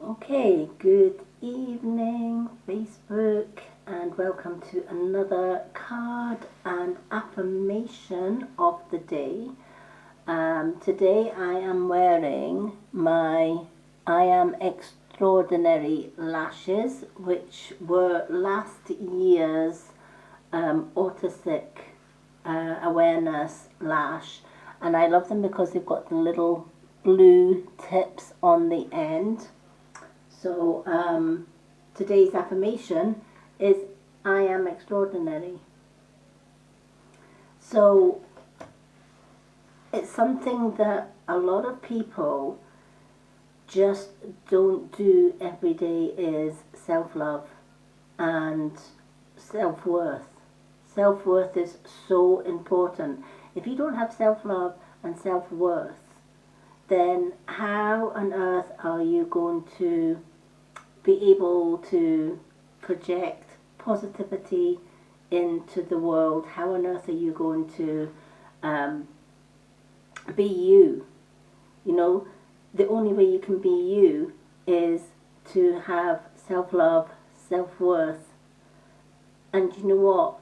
Okay, good evening, Facebook, and welcome to another card and affirmation of the day. Today I am wearing my I Am Extraordinary lashes, which were last year's autistic awareness lash, and I love them because they've got the little blue tips on the end. So today's affirmation is I am extraordinary. So it's something that a lot of people just don't do every day, is self-love and self-worth. Self-worth is so important. If you don't have self-love and self-worth, then how on earth are you going to be able to project positivity into the world? How on earth are you going to be you? You know, the only way you can be you is to have self-love, self-worth. And you know what?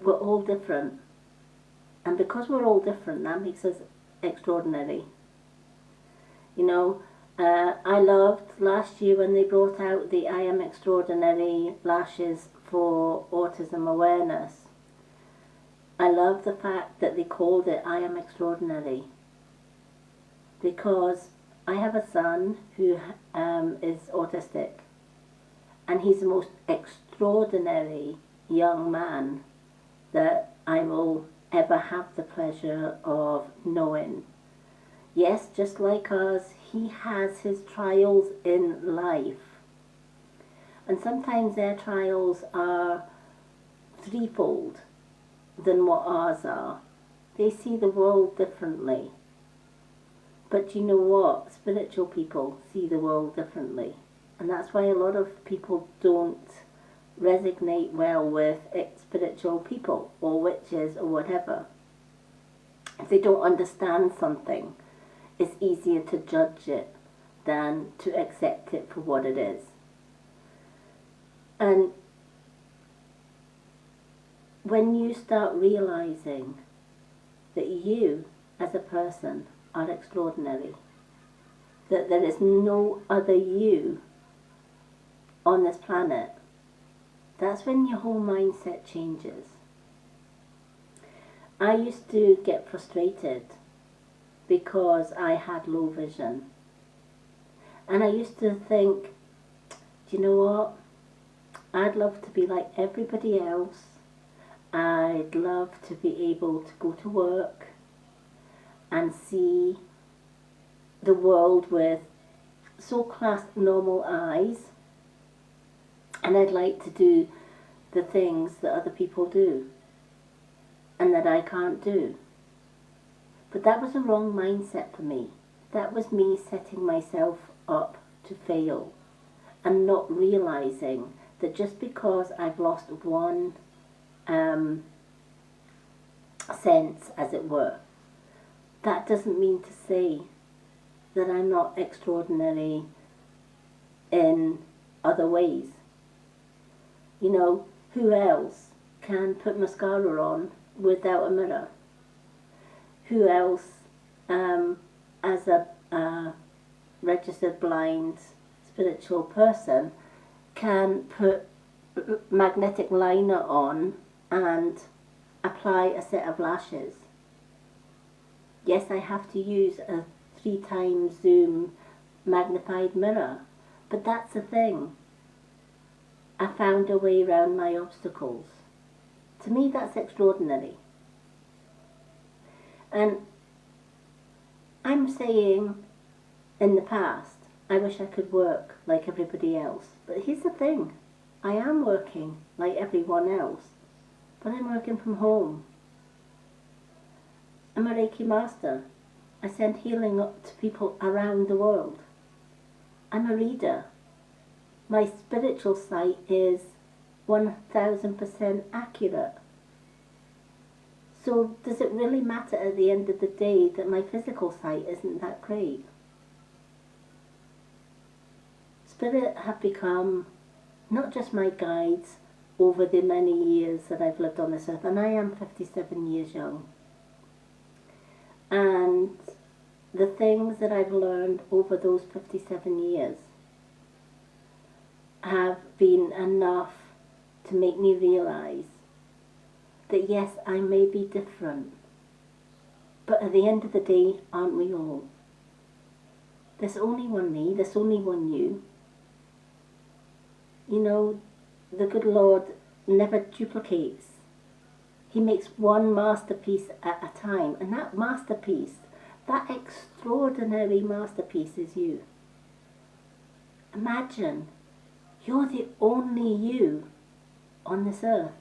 We're all different. And because we're all different, that makes us extraordinary. You know, I loved last year when they brought out the I Am Extraordinary lashes for autism awareness. I love the fact that they called it I Am Extraordinary, because I have a son who is autistic, and he's the most extraordinary young man that I will ever have the pleasure of knowing. Yes, just like us, he has his trials in life. And sometimes their trials are threefold than what ours are. They see the world differently. But you know what? Spiritual people see the world differently. And that's why a lot of people don't resonate well with spiritual people or witches or whatever. If they don't understand something, it's easier to judge it than to accept it for what it is. And when you start realizing that you as a person are extraordinary, that there is no other you on this planet, that's when your whole mindset changes. I used to get frustrated because I had low vision. And I used to think, do you know what? I'd love to be like everybody else. I'd love to be able to go to work and see the world with so-class normal eyes. And I'd like to do the things that other people do and that I can't do. But that was a wrong mindset for me. That was me setting myself up to fail and not realizing that just because I've lost one sense, as it were, that doesn't mean to say that I'm not extraordinary in other ways. You know, who else can put mascara on without a mirror? Who else, as a registered blind spiritual person, can put magnetic liner on and apply a set of lashes? Yes, I have to use a 3x zoom magnified mirror, but that's the thing. I found a way around my obstacles. To me, that's extraordinary. And I'm saying, in the past, I wish I could work like everybody else. But here's the thing. I am working like everyone else, but I'm working from home. I'm a Reiki master. I send healing up to people around the world. I'm a reader. My spiritual sight is 1000% accurate. So does it really matter at the end of the day that my physical sight isn't that great? Spirit have become not just my guides over the many years that I've lived on this earth, and I am 57 years young. And the things that I've learned over those 57 years have been enough to make me realize that yes, I may be different, but at the end of the day, aren't we all? There's only one me, there's only one you. You know, the good Lord never duplicates. He makes one masterpiece at a time, and that masterpiece, that extraordinary masterpiece is you. Imagine, you're the only you on this earth.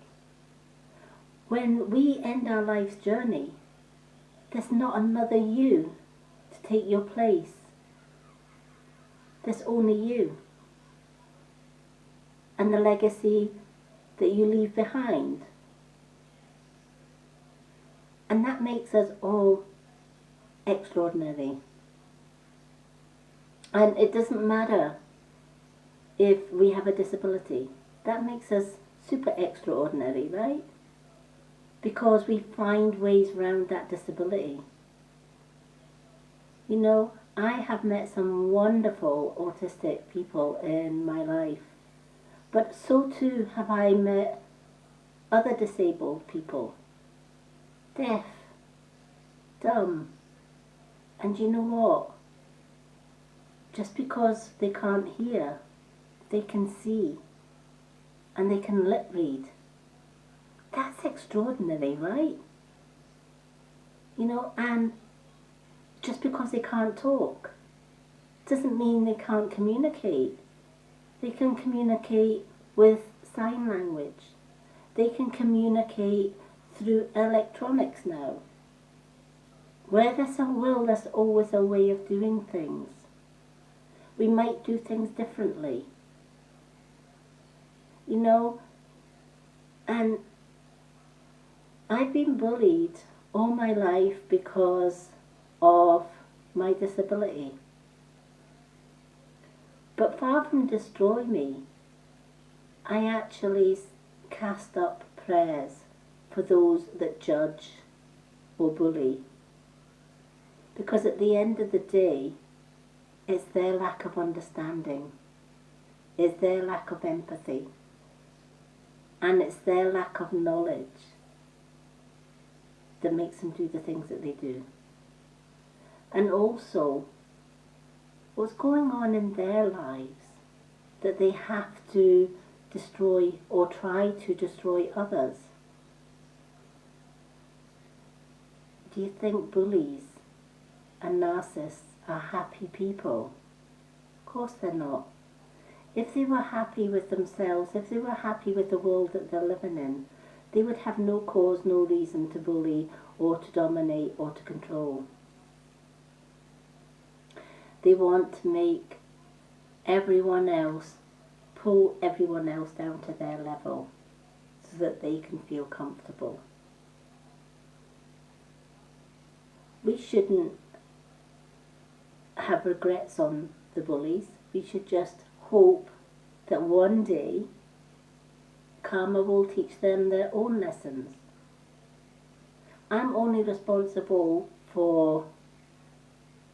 When we end our life's journey, there's not another you to take your place. There's only you. And the legacy that you leave behind. And that makes us all extraordinary. And it doesn't matter if we have a disability. That makes us super extraordinary, right? Because we find ways around that disability. You know, I have met some wonderful autistic people in my life, but so too have I met other disabled people, deaf, dumb, and you know what? Just because they can't hear, they can see, and they can lip read. That's extraordinary, right? You know, and just because they can't talk doesn't mean they can't communicate. They can communicate with sign language. They can communicate through electronics now. Where there's a will, there's always a way of doing things. We might do things differently. You know, and I've been bullied all my life because of my disability. But far from destroy me, I actually cast up prayers for those that judge or bully. Because at the end of the day, it's their lack of understanding, it's their lack of empathy, and it's their lack of knowledge that makes them do the things that they do. And also, what's going on in their lives that they have to destroy or try to destroy others. Do you think bullies and narcissists are happy people? Of course they're not. If they were happy with themselves, if they were happy with the world that they're living in, they would have no cause, no reason to bully or to dominate or to control. They want to make everyone else, pull everyone else down to their level so that they can feel comfortable. We shouldn't have regrets on the bullies. We should just hope that one day karma will teach them their own lessons. I'm only responsible for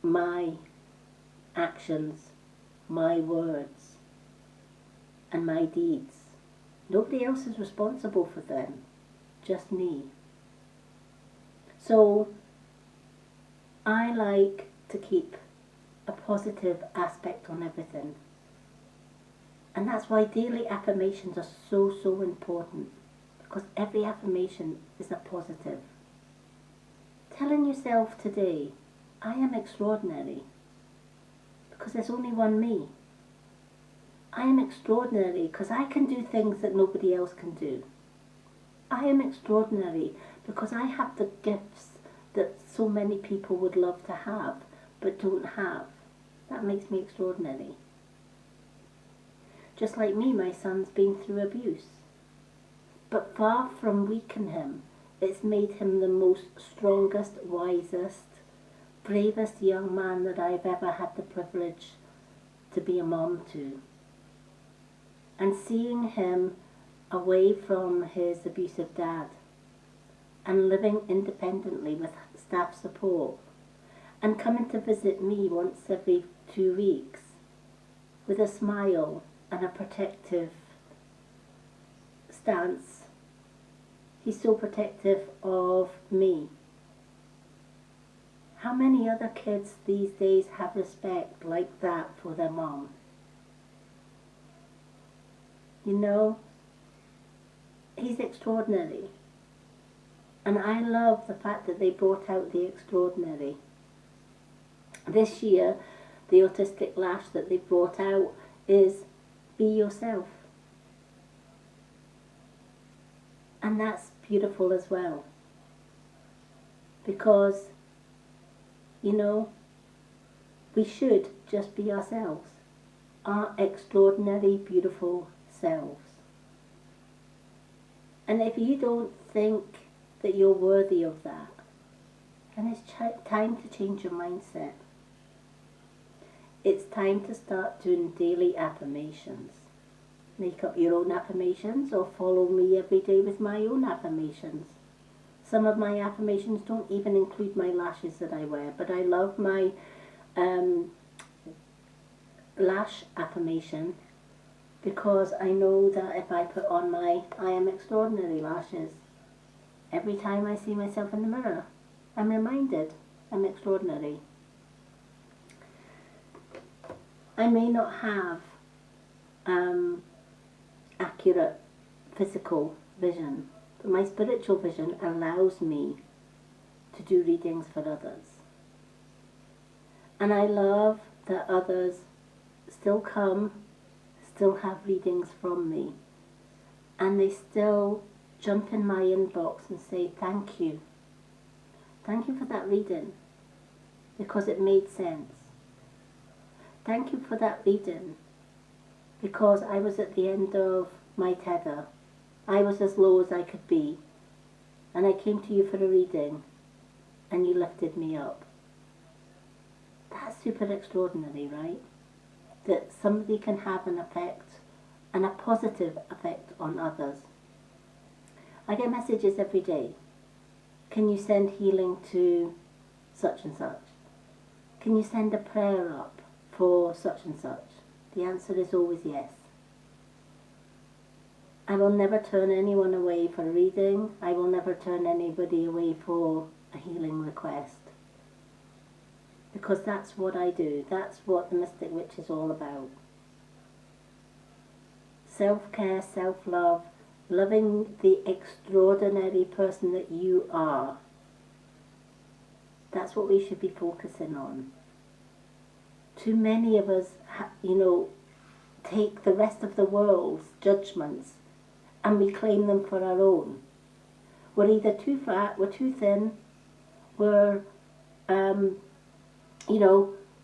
my actions, my words, and my deeds. Nobody else is responsible for them, just me. So I like to keep a positive aspect on everything. And that's why daily affirmations are so important, because every affirmation is a positive. Telling yourself today, I am extraordinary, because there's only one me. I am extraordinary because I can do things that nobody else can do. I am extraordinary because I have the gifts that so many people would love to have but don't have. That makes me extraordinary. Just like me, my son's been through abuse. But far from weaken him, it's made him the most strongest, wisest, bravest young man that I've ever had the privilege to be a mom to. and seeing him away from his abusive dad and living independently with staff support and coming to visit me once every 2 weeks with a smile and a protective stance. He's so protective of me. How many other kids these days have respect like that for their mom? You know, he's extraordinary. And I love the fact that they brought out the extraordinary. This year, the autistic lash that they brought out is be yourself. And that's beautiful as well. Because, you know, we should just be ourselves. Our extraordinary, beautiful selves. And if you don't think that you're worthy of that, then it's time to change your mindset. It's time to start doing daily affirmations. Make up your own affirmations or follow me every day with my own affirmations. Some of my affirmations don't even include my lashes that I wear, but I love my lash affirmation because I know that if I put on my I am extraordinary lashes, every time I see myself in the mirror, I'm reminded I'm extraordinary. I may not have accurate physical vision, but my spiritual vision allows me to do readings for others. And I love that others still come, still have readings from me, and they still jump in my inbox and say thank you. Thank you for that reading, because it made sense. Thank you for that reading, because I was at the end of my tether. I was as low as I could be, and I came to you for a reading, and you lifted me up. That's super extraordinary, right? That somebody can have an effect, and a positive effect on others. I get messages every day. Can you send healing to such and such? Can you send a prayer up for such and such? The answer is always yes. I will never turn anyone away for a reading. I will never turn anybody away for a healing request. Because that's what I do. That's what the Mystic Witch is all about. Self-care, self-love, loving the extraordinary person that you are. That's what we should be focusing on. Too many of us, take the rest of the world's judgments and we claim them for our own. We're either too fat, we're too thin, we're,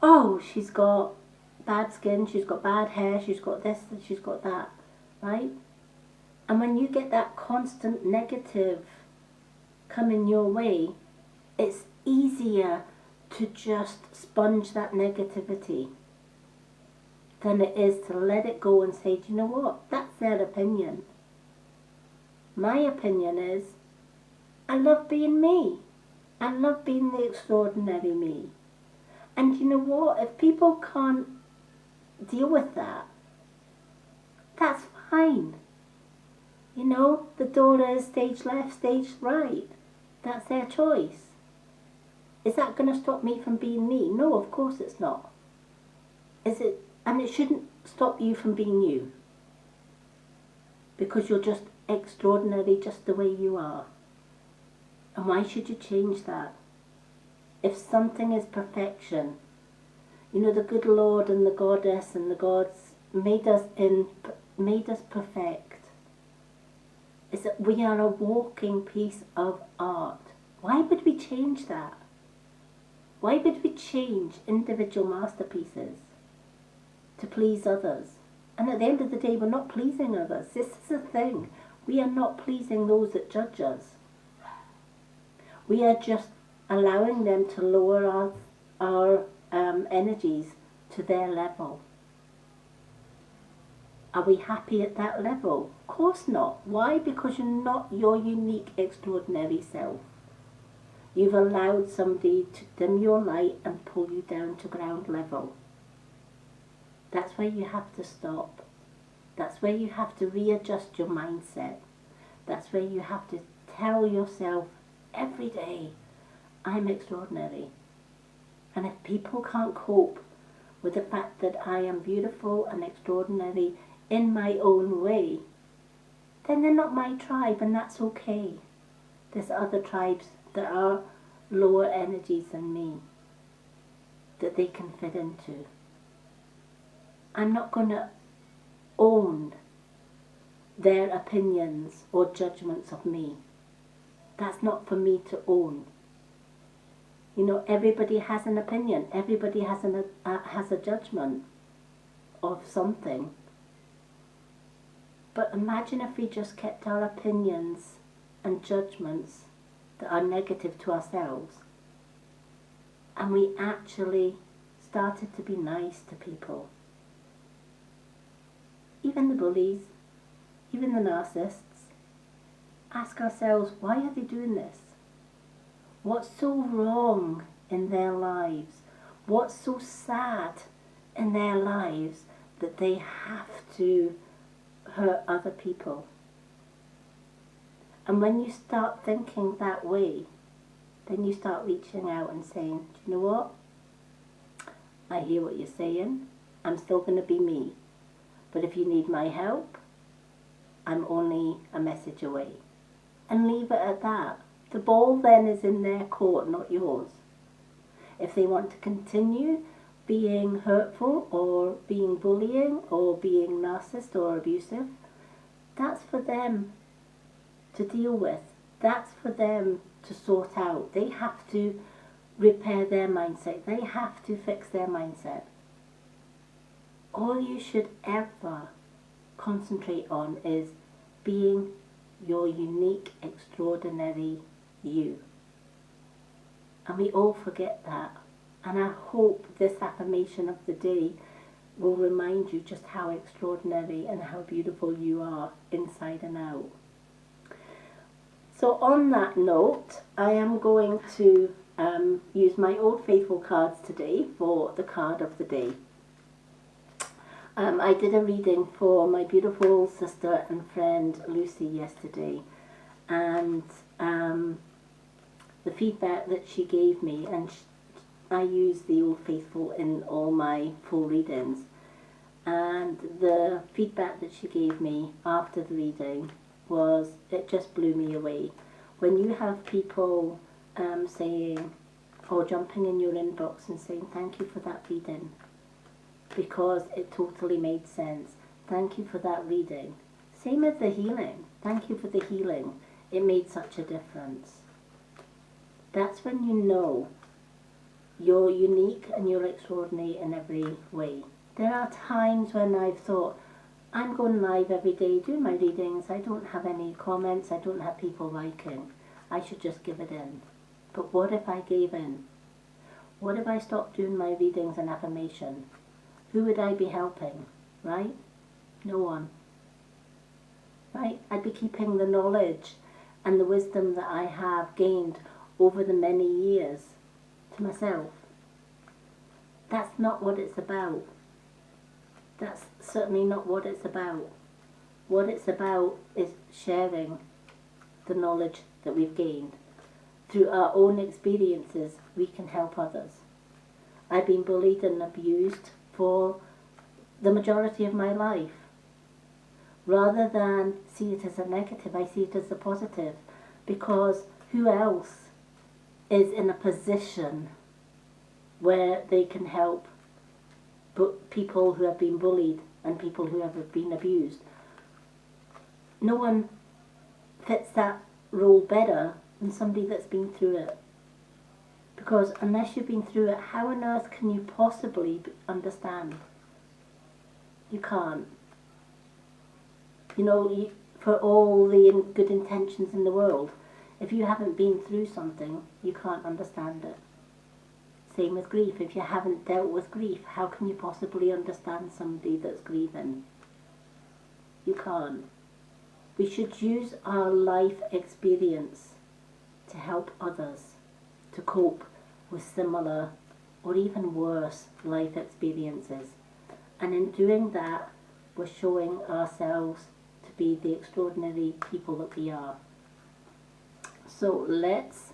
oh, she's got bad skin, she's got bad hair, she's got this, and she's got that, right? And when you get that constant negative coming your way, it's easier to just sponge that negativity than it is to let it go and say, do you know what? That's their opinion. My opinion is, I love being me. I love being the extraordinary me. And you know what? If people can't deal with that, that's fine. You know, the door is stage left, stage right. That's their choice. Is that going to stop me from being me? No, of course it's not. Is it? And it shouldn't stop you from being you. Because you're just extraordinary just the way you are. And why should you change that? If something is perfection, the good Lord and the Goddess and the gods made us perfect. Is that we are a walking piece of art. Why would we change that? Why would we change individual masterpieces to please others? And at the end of the day, we're not pleasing others. This is the thing. We are not pleasing those that judge us. We are just allowing them to lower our energies to their level. Are we happy at that level? Of course not. Why? Because you're not your unique, extraordinary self. You've allowed somebody to dim your light and pull you down to ground level. That's where you have to stop. That's where you have to readjust your mindset. That's where you have to tell yourself every day, I'm extraordinary. And if people can't cope with the fact that I am beautiful and extraordinary in my own way, then they're not my tribe, and that's okay. There's other tribes that are lower energies than me that they can fit into. I'm not going to own their opinions or judgments of me. That's not for me to own. You know, everybody has an opinion. Everybody has a judgment of something. But imagine if we just kept our opinions and judgments that are negative to ourselves, and we actually started to be nice to people. Even the bullies, even the narcissists. Ask ourselves, why are they doing this? What's so wrong in their lives? What's so sad in their lives that they have to hurt other people? And when you start thinking that way, then you start reaching out and saying, do you know what? I hear what you're saying. I'm still going to be me. But if you need my help, I'm only a message away. And leave it at that. The ball then is in their court, not yours. If they want to continue being hurtful or being bullying or being narcissist or abusive, that's for them to deal with. That's for them to sort out. They have to repair their mindset. They have to fix their mindset. All you should ever concentrate on is being your unique, extraordinary you. And we all forget that. And I hope this affirmation of the day will remind you just how extraordinary and how beautiful you are inside and out. So on that note, I am going to use my Old Faithful cards today for the card of the day. I did a reading for my beautiful sister and friend Lucy yesterday, and the feedback that she gave me, and I use the Old Faithful in all my full readings, and the feedback that she gave me after the reading was, it just blew me away. When you have people saying, or jumping in your inbox and saying, thank you for that reading, because it totally made sense. Thank you for that reading. Same with the healing. Thank you for the healing. It made such a difference. That's when you know you're unique and you're extraordinary in every way. There are times when I've thought, I'm going live every day doing my readings. I don't have any comments. I don't have people liking. I should just give it in. But what if I gave in? What if I stopped doing my readings and affirmation? Who would I be helping, right? No one, right? I'd be keeping the knowledge and the wisdom that I have gained over the many years to myself. That's not what it's about. That's certainly not what it's about. What it's about is sharing the knowledge that we've gained. Through our own experiences, we can help others. I've been bullied and abused for the majority of my life. Rather than see it as a negative, I see it as a positive, because who else is in a position where they can help people who have been bullied and people who have been abused? No one fits that role better than somebody that's been through it. Because unless you've been through it, how on earth can you possibly understand? You can't. You know, for all the good intentions in the world, if you haven't been through something, you can't understand it. Same with grief. If you haven't dealt with grief, how can you possibly understand somebody that's grieving? You can't. We should use our life experience to help others to cope with similar or even worse life experiences. And in doing that, we're showing ourselves to be the extraordinary people that we are. So let's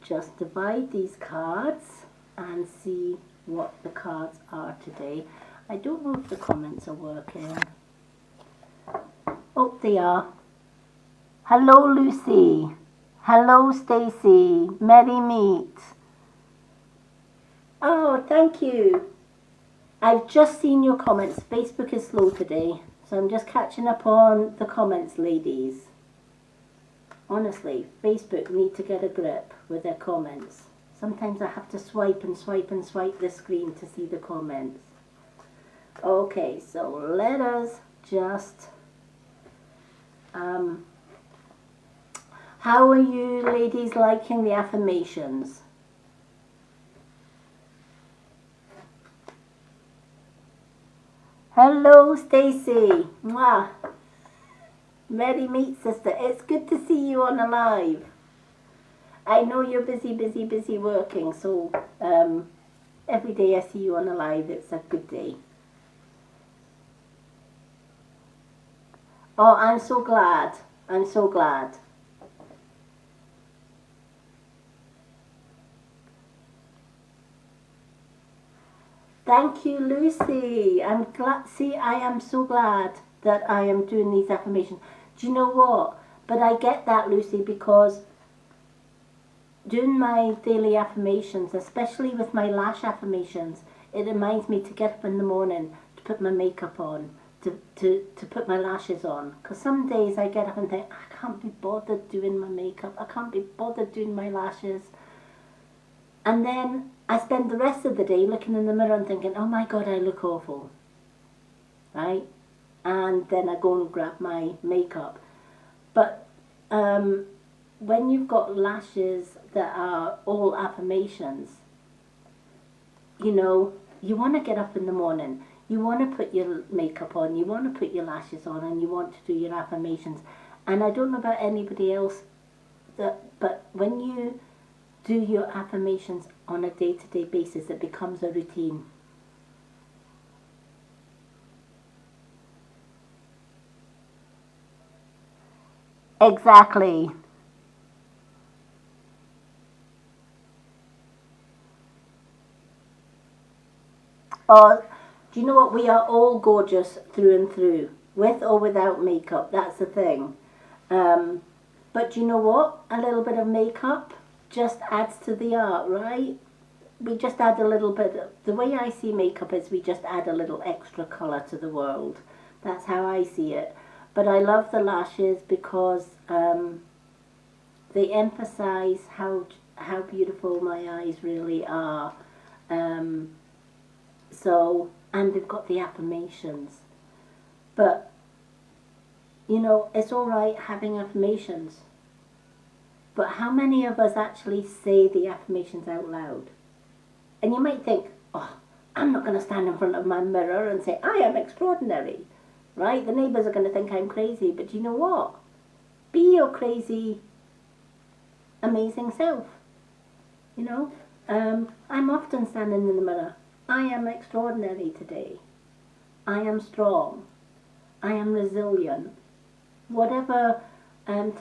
just divide these cards and see what the cards are today. I don't know if the comments are working. Oh, they are. Hello, Lucy. Hello, Stacy. Merry meet. Oh, thank you. I've just seen your comments. Facebook is slow today, so I'm just catching up on the comments, ladies. Honestly, Facebook need to get a grip with their comments. Sometimes I have to swipe and swipe and swipe the screen to see the comments. Okay, so let us just... how are you ladies liking the affirmations? Hello, Stacy. Mwah. Merry meet, sister. It's good to see you on a live. I know you're busy working, so every day I see you on a live, it's a good day. Oh, I'm so glad. I'm so glad. Thank you, Lucy. I'm glad. See, I am so glad that I am doing these affirmations. Do you know what? But I get that, Lucy, because doing my daily affirmations, especially with my lash affirmations, it reminds me to get up in the morning, to put my makeup on, to put my lashes on. Because some days I get up and think, I can't be bothered doing my makeup. I can't be bothered doing my lashes. And then I spend the rest of the day looking in the mirror and thinking, oh my God, I look awful. Right? And then I go and grab my makeup. But when you've got lashes that are all affirmations, you know, you want to get up in the morning, you want to put your makeup on, you want to put your lashes on, and you want to do your affirmations. And I don't know about anybody else, but when you do your affirmations on a day-to-day basis, it becomes a routine. Exactly. Or, do you know what? We are all gorgeous through and through, with or without makeup. That's the thing. But do you know what? A little bit of makeup just adds to the art, right? We just add a little bit. The way I see makeup is we just add a little extra colour to the world. That's how I see it. But I love the lashes because they emphasize how beautiful my eyes really are. And they've got the affirmations. But, you know, it's all right having affirmations. But how many of us actually say the affirmations out loud? And you might think, oh, I'm not going to stand in front of my mirror and say, I am extraordinary. Right? The neighbours are going to think I'm crazy. But you know what? Be your crazy, amazing self. You know? I'm often standing in the mirror. I am extraordinary today. I am strong. I am resilient. Whatever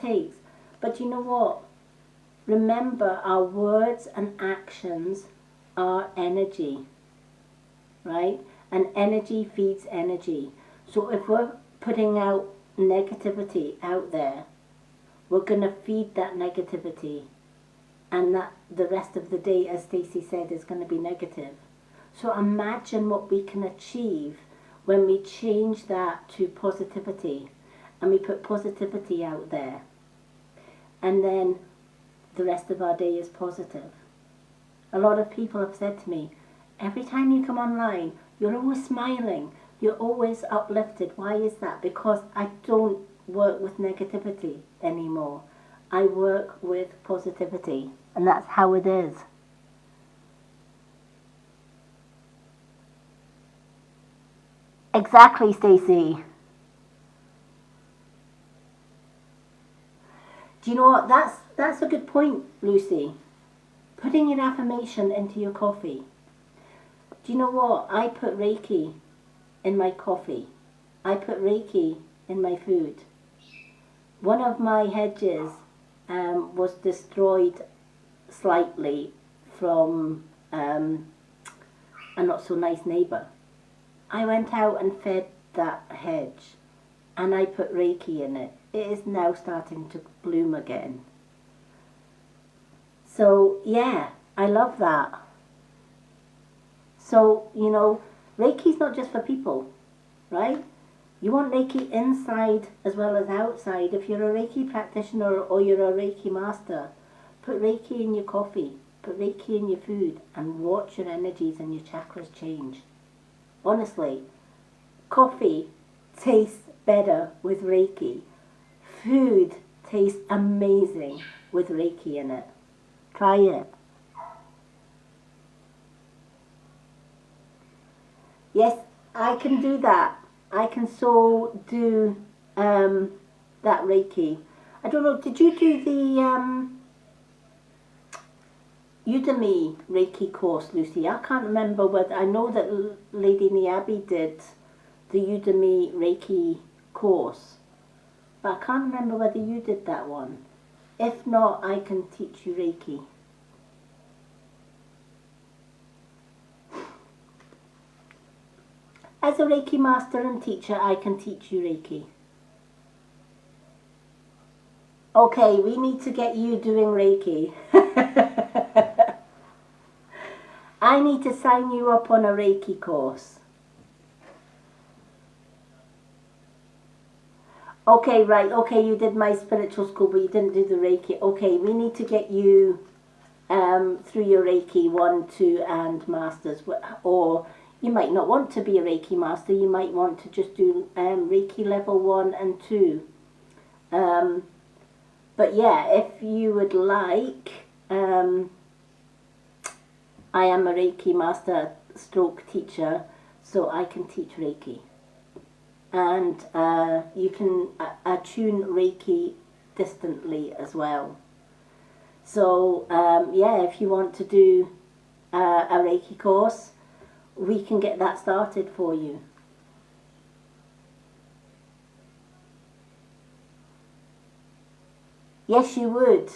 takes. But you know what? Remember, our words and actions are energy. Right? And energy feeds energy. So if we're putting out negativity out there, we're going to feed that negativity. And that the rest of the day, as Stacey said, is going to be negative. So imagine what we can achieve when we change that to positivity and we put positivity out there. And then the rest of our day is positive. A lot of people have said to me, every time you come online, you're always smiling, you're always uplifted. Why is that? Because I don't work with negativity anymore. I work with positivity, and that's how it is. Exactly, Stacey. Do you know what? That's a good point, Lucy. Putting your affirmation into your coffee. Do you know what? I put Reiki in my coffee. I put Reiki in my food. One of my hedges was destroyed slightly from a not so nice neighbour. I went out and fed that hedge and I put Reiki in it. It is now starting to bloom again. So yeah, I love that. So, you know, Reiki's not just for people, right? You want Reiki inside as well as outside. If you're a Reiki practitioner or you're a Reiki master, put Reiki in your coffee, put Reiki in your food, and watch your energies and your chakras change. Honestly, coffee tastes better with Reiki. Food tastes amazing with Reiki in it. Try it. Yes, I can do that. I can so do that Reiki. I don't know, did you do the Udemy Reiki course, Lucy? I can't remember whether, I know that Lady Niabi did the Udemy Reiki course, but I can't remember whether you did that one. If not, I can teach you Reiki. As a Reiki master and teacher, I can teach you Reiki. Okay, we need to get you doing Reiki. I need to sign you up on a Reiki course. Okay, right, okay, you did my spiritual school, but you didn't do the Reiki. Okay, we need to get you through your Reiki 1, 2 and masters, or you might not want to be a Reiki master, you might want to just do Reiki level 1 and 2. But yeah, if you would like, I am a Reiki master stroke teacher, so I can teach Reiki. And you can attune Reiki distantly as well. So yeah, if you want to do a Reiki course, we can get that started for you. Yes, you would,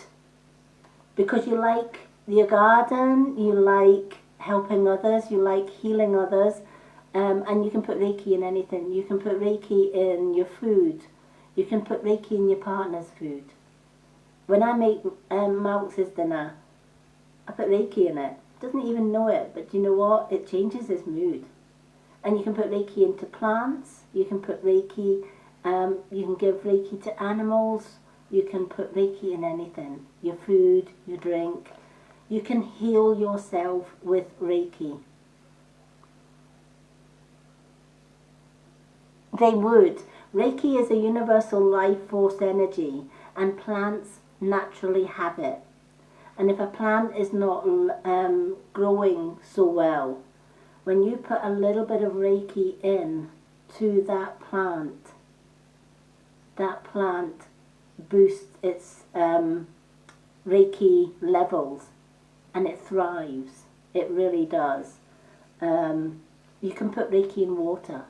because you like your garden, you like helping others, you like healing others, and you can put Reiki in anything. You can put Reiki in your food, you can put Reiki in your partner's food. When I make Malx's dinner, I put Reiki in it. Doesn't even know it, but you know what? It changes his mood. And you can put Reiki into plants, you can put Reiki, you can give Reiki to animals, you can put Reiki in anything. Your food, your drink. You can heal yourself with Reiki. They would. Reiki is a universal life force energy, and plants naturally have it. And if a plant is not growing so well, when you put a little bit of Reiki in to that plant boosts its Reiki levels and it thrives. It really does. You can put Reiki in water.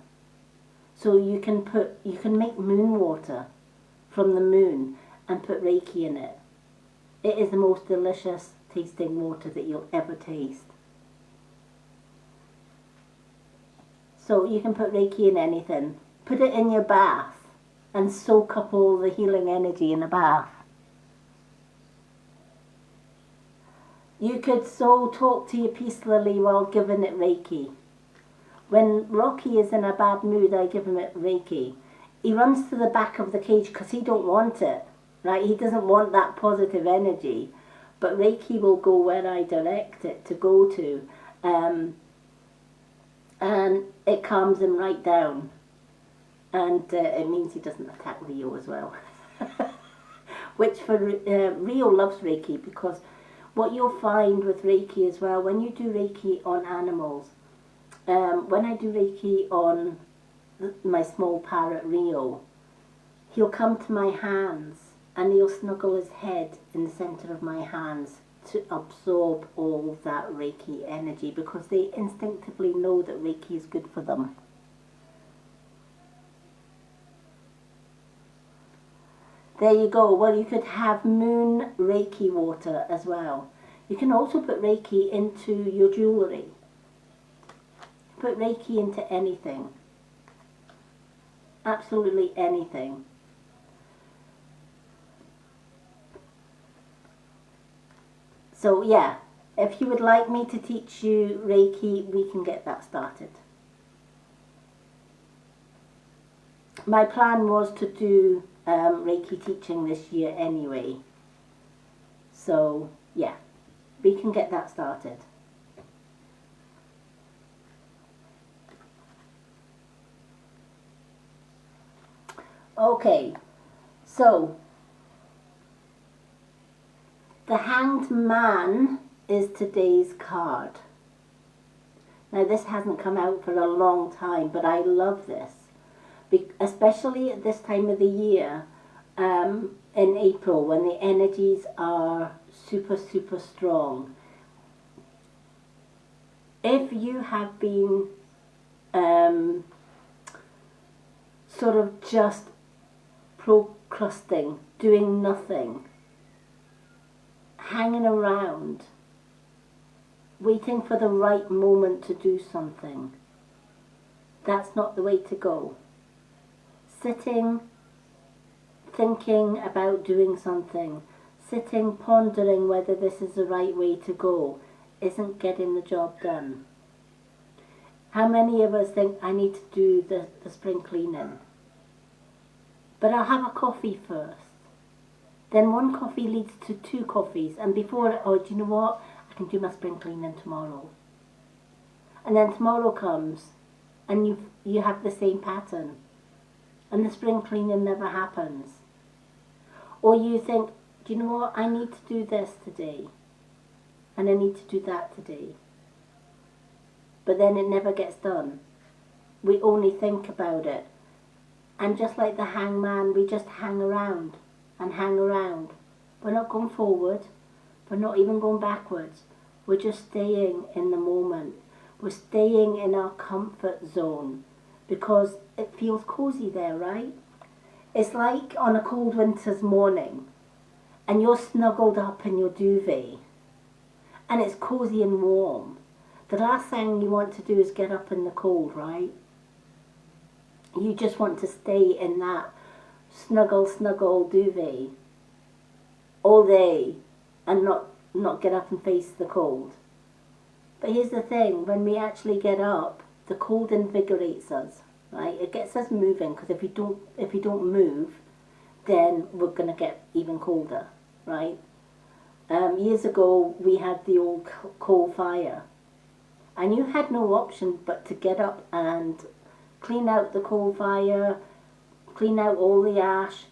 So you can make moon water from the moon and put Reiki in it. It is the most delicious tasting water that you'll ever taste. So you can put Reiki in anything. Put it in your bath and soak up all the healing energy in the bath. You could so talk to your peace lily while giving it Reiki. When Rocky is in a bad mood, I give him it Reiki. He runs to the back of the cage because he don't want it, right? He doesn't want that positive energy. But Reiki will go where I direct it to go to. And it calms him right down. And it means he doesn't attack Rio as well. Which for Rio loves Reiki, because what you'll find with Reiki as well, when you do Reiki on animals, when I do Reiki on my small parrot Rio, he'll come to my hands and he'll snuggle his head in the center of my hands to absorb all that Reiki energy, because they instinctively know that Reiki is good for them. There you go. Well, you could have moon Reiki water as well. You can also put Reiki into your jewellery. Put Reiki into anything. Absolutely anything. So yeah, if you would like me to teach you Reiki, we can get that started. My plan was to do Reiki teaching this year anyway. So yeah, we can get that started. Okay, so the Hanged Man is today's card. Now this hasn't come out for a long time, but I love this, especially at this time of the year, in April, when the energies are super, super strong. If you have been sort of just procrastinating, doing nothing, hanging around, waiting for the right moment to do something, that's not the way to go. Sitting, thinking about doing something, sitting pondering whether this is the right way to go, isn't getting the job done. How many of us think, I need to do the spring cleaning, but I'll have a coffee first. Then one coffee leads to 2 coffees, and before, oh, do you know what? I can do my spring cleaning tomorrow. And then tomorrow comes, and you have the same pattern, and the spring cleaning never happens. Or you think, do you know what? I need to do this today, and I need to do that today. But then it never gets done. We only think about it. And just like the hangman, we just hang around and hang around. We're not going forward. We're not even going backwards. We're just staying in the moment. We're staying in our comfort zone because it feels cozy there, right? It's like on a cold winter's morning and you're snuggled up in your duvet and it's cozy and warm. The last thing you want to do is get up in the cold, right? You just want to stay in that snuggle duvet all day and not get up and face the cold. But here's the thing, when we actually get up, the cold invigorates us, right? It gets us moving, because if we don't move, then we're going to get even colder, right? Years ago, we had the old coal fire, and you had no option but to get up and clean out the coal fire, clean out all the ash,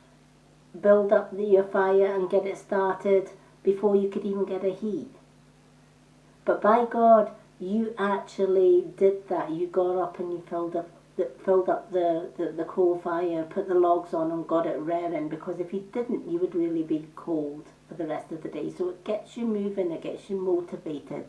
build up your fire and get it started before you could even get a heat. But by God, you actually did that. You got up and you filled up the coal fire, put the logs on and got it raring, because if you didn't, you would really be cold for the rest of the day. So it gets you moving, it gets you motivated.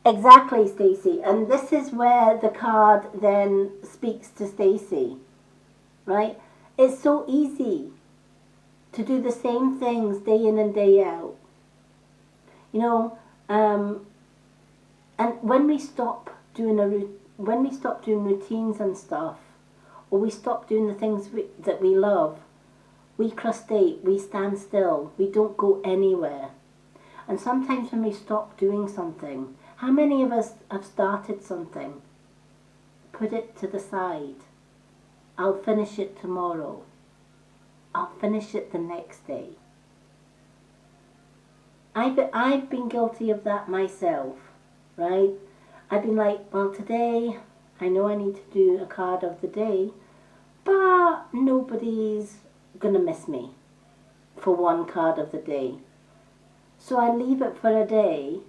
Exactly, Stacey. And this is where the card then speaks to Stacey, right? It's so easy to do the same things day in and day out. You know, and when we stop doing routines and stuff, or we stop doing the things that we love, we crustate, we stand still, we don't go anywhere. And sometimes when we stop doing something, how many of us have started something, put it to the side, I'll finish it tomorrow, I'll finish it the next day. I've been guilty of that myself, right? I've been like, well, today I know I need to do a card of the day, but nobody's gonna miss me for one card of the day. So I leave it for a day,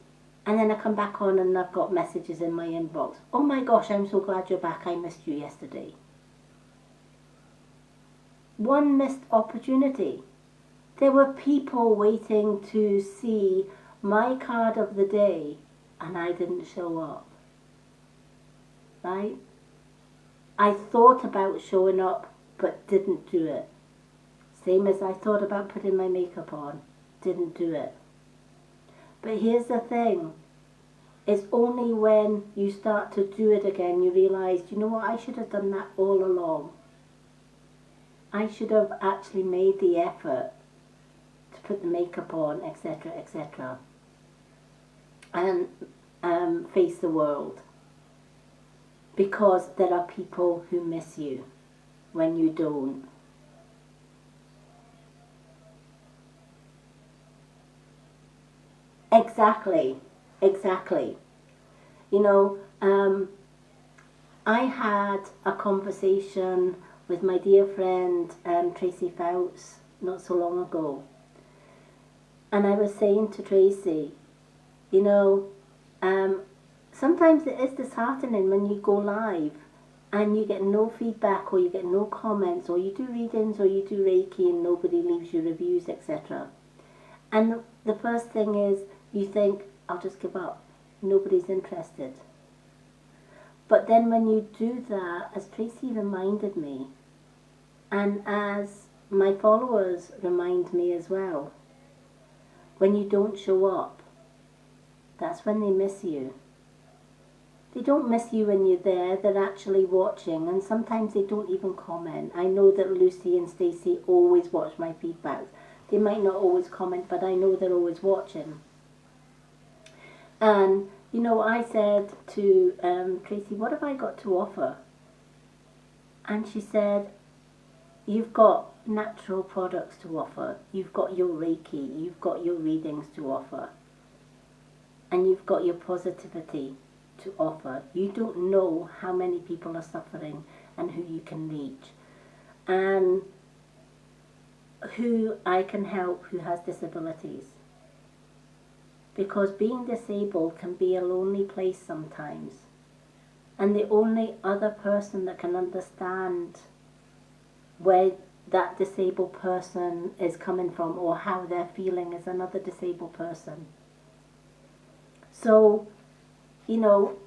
and then I come back on and I've got messages in my inbox. Oh my gosh, I'm so glad you're back. I missed you yesterday. One missed opportunity. There were people waiting to see my card of the day, and I didn't show up. Right? I thought about showing up, but didn't do it. Same as I thought about putting my makeup on, didn't do it. But here's the thing. It's only when you start to do it again, you realise, you know what, I should have done that all along. I should have actually made the effort to put the makeup on, etc., etc. And face the world. Because there are people who miss you when you don't. Exactly. You know, I had a conversation with my dear friend Tracy Fouts not so long ago. And I was saying to Tracy, you know, sometimes it is disheartening when you go live and you get no feedback, or you get no comments, or you do readings, or you do Reiki and nobody leaves you reviews, etc. And the first thing is you think, I'll just give up. Nobody's interested. But then when you do that, as Tracy reminded me, and as my followers remind me as well, when you don't show up, that's when they miss you. They don't miss you when you're there, they're actually watching, and sometimes they don't even comment. I know that Lucy and Stacey always watch my feedbacks. They might not always comment, but I know they're always watching. And, you know, I said to Tracy, what have I got to offer? And she said, you've got natural products to offer. You've got your Reiki. You've got your readings to offer. And you've got your positivity to offer. You don't know how many people are suffering and who you can reach. And who I can help who has disabilities. Because being disabled can be a lonely place sometimes. And the only other person that can understand where that disabled person is coming from or how they're feeling is another disabled person. So, you know,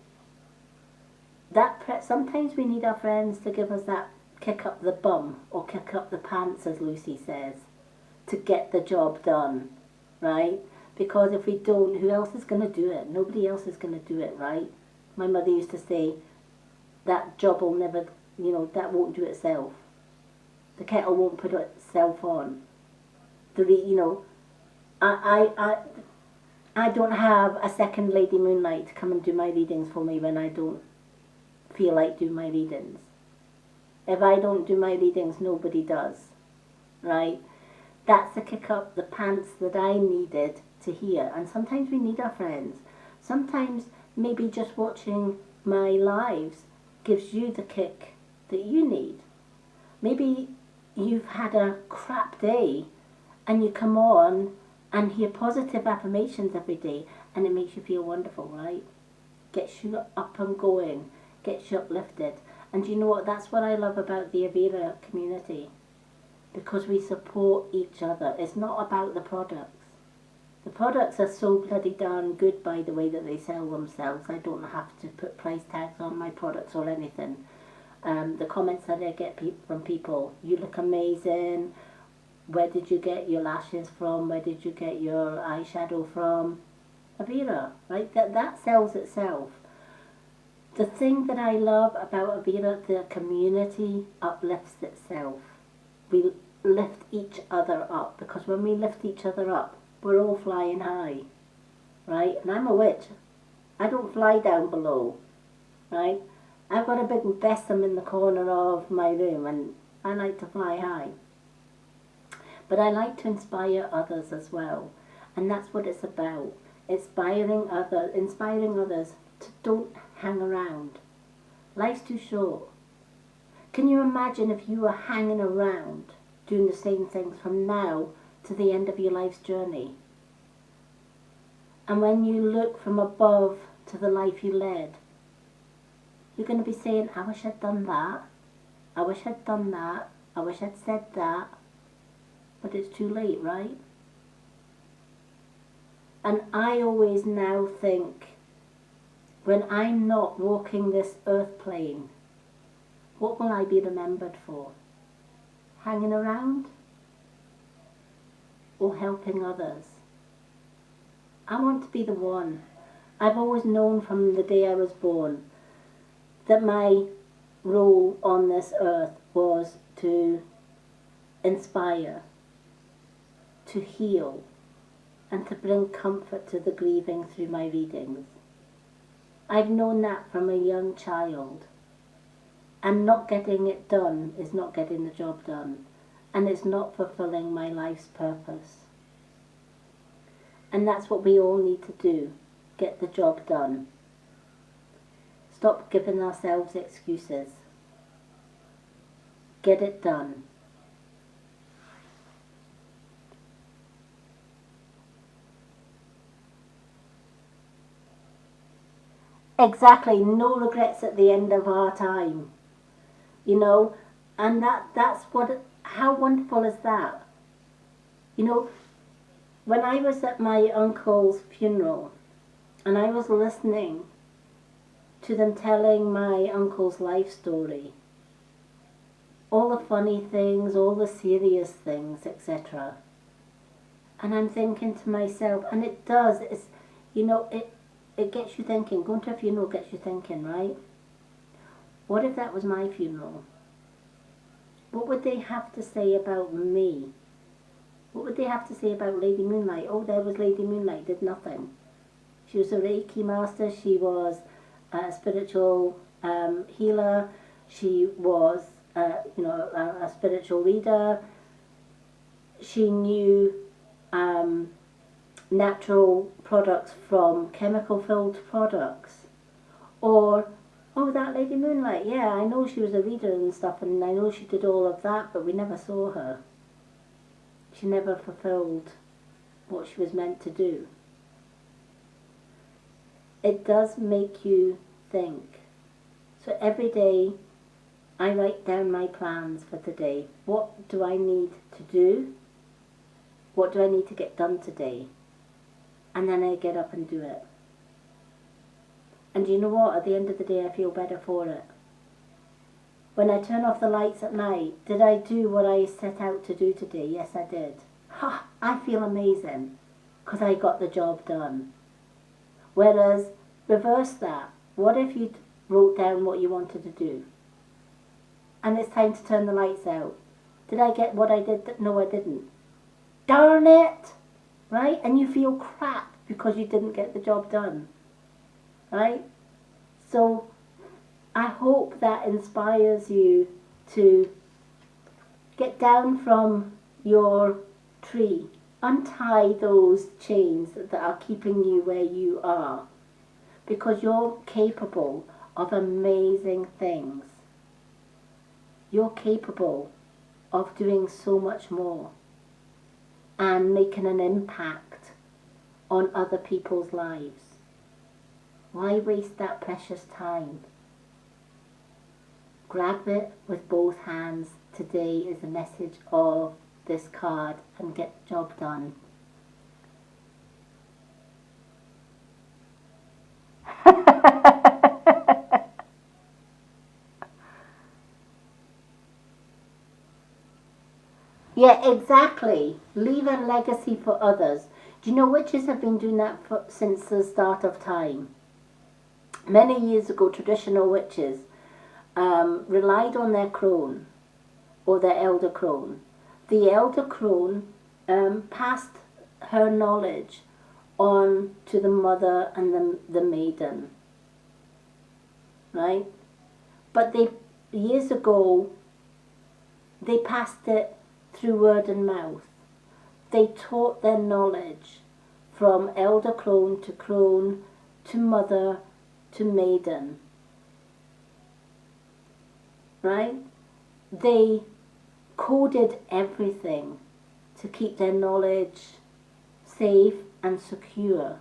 sometimes we need our friends to give us that kick up the bum or kick up the pants, as Lucy says, to get the job done, right? Because if we don't, who else is going to do it? Nobody else is going to do it, right? My mother used to say, that job will never, you know, that won't do itself. The kettle won't put itself on. You know, I don't have a second Lady Moonlight to come and do my readings for me when I don't feel like doing my readings. If I don't do my readings, nobody does, right? That's the kick up the pants that I needed to hear. And sometimes we need our friends. Sometimes maybe just watching my lives gives you the kick that you need. Maybe you've had a crap day and you come on and hear positive affirmations every day and it makes you feel wonderful, right? Gets you up and going, gets you uplifted. And you know what? That's what I love about the Avera community. Because we support each other. It's not about the products. The products are so bloody darn good by the way that they sell themselves. I don't have to put price tags on my products or anything. The comments that I get from people, you look amazing, where did you get your lashes from, where did you get your eyeshadow from? Avera, right? That sells itself. The thing that I love about Avera, the community uplifts itself. We lift each other up, because when we lift each other up, we're all flying high, right? And I'm a witch. I don't fly down below, right? I've got a big besom in the corner of my room and I like to fly high. But I like to inspire others as well. And that's what it's about. Inspiring others to don't hang around. Life's too short. Can you imagine if you were hanging around doing the same things from now to the end of your life's journey? And when you look from above to the life you led, you're going to be saying, I wish I'd done that. I wish I'd done that. I wish I'd said that. But it's too late, right? And I always now think, when I'm not walking this earth plane, what will I be remembered for? Hanging around? Or helping others? I want to be the one. I've always known from the day I was born that my role on this earth was to inspire, to heal, and to bring comfort to the grieving through my readings. I've known that from a young child. And not getting it done is not getting the job done. And it's not fulfilling my life's purpose. And that's what we all need to do. Get the job done. Stop giving ourselves excuses. Get it done. Exactly, no regrets at the end of our time. You know, and that's what, how wonderful is that? You know, when I was at my uncle's funeral and I was listening to them telling my uncle's life story, all the funny things, all the serious things, etc. And I'm thinking to myself, and it does, it's, you know, it gets you thinking. Going to a funeral gets you thinking, right? What if that was my funeral? What would they have to say about me? What would they have to say about Lady Moonlight? Oh, there was Lady Moonlight, did nothing. She was a Reiki master, she was a spiritual healer, she was a spiritual leader, she knew natural products from chemical-filled products. Or, oh, that Lady Moonlight, yeah, I know she was a reader and stuff, and I know she did all of that, but we never saw her. She never fulfilled what she was meant to do. It does make you think. So every day I write down my plans for today. What do I need to do? What do I need to get done today? And then I get up and do it. And you know what? At the end of the day, I feel better for it. When I turn off the lights at night, did I do what I set out to do today? Yes, I did. Ha! I feel amazing because I got the job done. Whereas, reverse that. What if you wrote down what you wanted to do? And it's time to turn the lights out. Did I get what I did? No, I didn't. Darn it! Right? And you feel crap because you didn't get the job done. Right? So, I hope that inspires you to get down from your tree, untie those chains that are keeping you where you are, because you're capable of amazing things. You're capable of doing so much more and making an impact on other people's lives. Why waste that precious time? Grab it with both hands. Today is the message of this card, and get the job done. Yeah, exactly. Leave a legacy for others. Do you know witches have been doing that since the start of time? Many years ago, traditional witches relied on their crone or their elder crone. The elder crone passed her knowledge on to the mother and the maiden, right? But years ago, they passed it through word and mouth. They taught their knowledge from elder crone to mother to maiden, right? They coded everything to keep their knowledge safe and secure.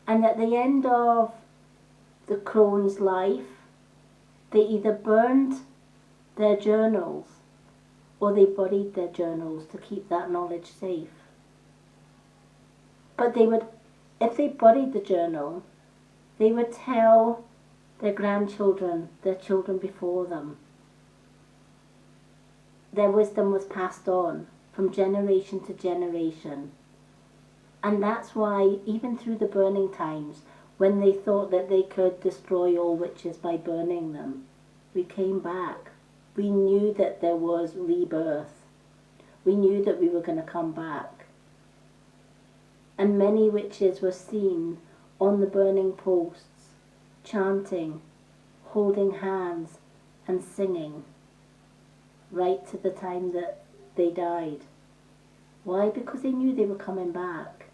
And at the end of the crone's life, they either burned their journals or they buried their journals to keep that knowledge safe. But they would, if they buried the journal, they would tell their grandchildren, their children before them. Their wisdom was passed on from generation to generation. And that's why, even through the burning times, when they thought that they could destroy all witches by burning them, we came back. We knew that there was rebirth. We knew that we were going to come back. And many witches were seen on the burning posts, chanting, holding hands, and singing, right to the time that they died. Why? Because they knew they were coming back.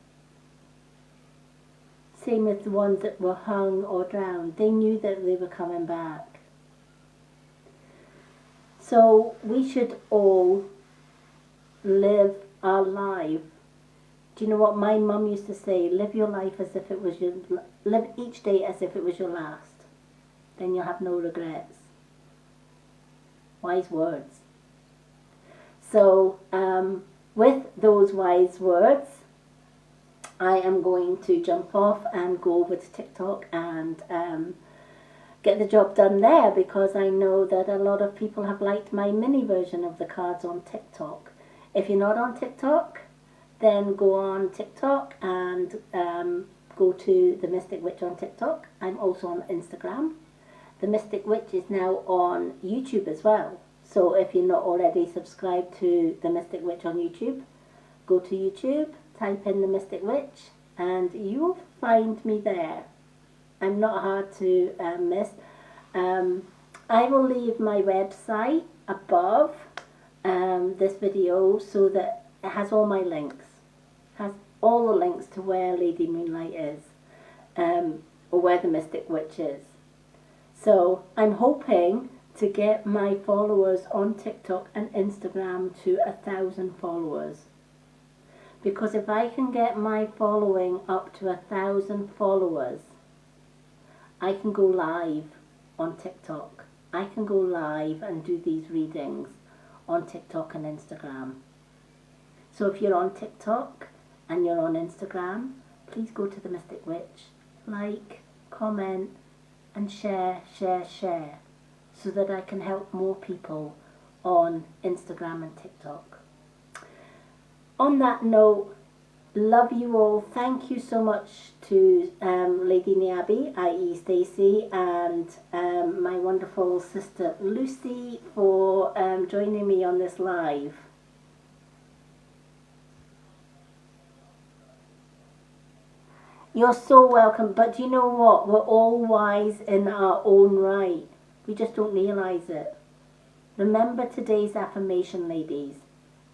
Same with the ones that were hung or drowned. They knew that they were coming back. So we should all live our life. Do you know what my mum used to say? Live your life as if it was live each day as if it was your last. Then you'll have no regrets. Wise words. So with those wise words, I am going to jump off and go over to TikTok and get the job done there, because I know that a lot of people have liked my mini version of the cards on TikTok. If you're not on TikTok, then go on TikTok and go to The Mystic Witch on TikTok. I'm also on Instagram. The Mystic Witch is now on YouTube as well. So if you're not already subscribed to The Mystic Witch on YouTube, go to YouTube, type in The Mystic Witch, and you will find me there. I'm not hard to miss. I will leave my website above this video so that it has all my links. Has all the links to where Lady Moonlight is, or where the Mystic Witch is. So I'm hoping to get my followers on TikTok and Instagram to 1,000 followers. Because if I can get my following up to 1,000 followers, I can go live on TikTok. I can go live and do these readings on TikTok and Instagram. So if you're on TikTok and you're on Instagram, please go to The Mystic Witch, like, comment, and share, so that I can help more people on Instagram and TikTok. On that note, love you all. Thank you so much to Lady Niabi, i.e. Stacey, and my wonderful sister Lucy for joining me on this live. You're so welcome, but do you know what? We're all wise in our own right. We just don't realise it. Remember today's affirmation, ladies.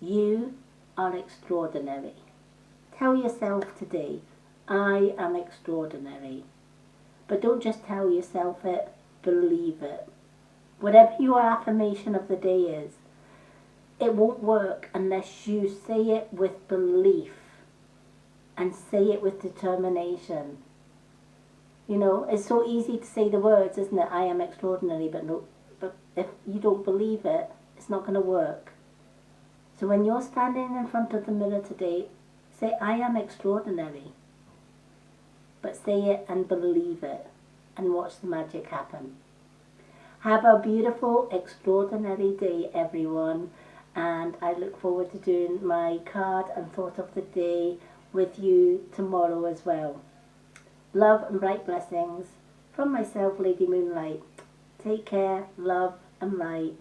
You are extraordinary. Tell yourself today, I am extraordinary. But don't just tell yourself it, believe it. Whatever your affirmation of the day is, it won't work unless you say it with belief and say it with determination. You know, it's so easy to say the words, isn't it? I am extraordinary, but if you don't believe it, it's not going to work. So when you're standing in front of the mirror today, say, I am extraordinary. But say it and believe it, and watch the magic happen. Have a beautiful, extraordinary day, everyone. And I look forward to doing my card and thought of the day with you tomorrow as well. Love and bright blessings from myself, Lady Moonlight. Take care, love and light.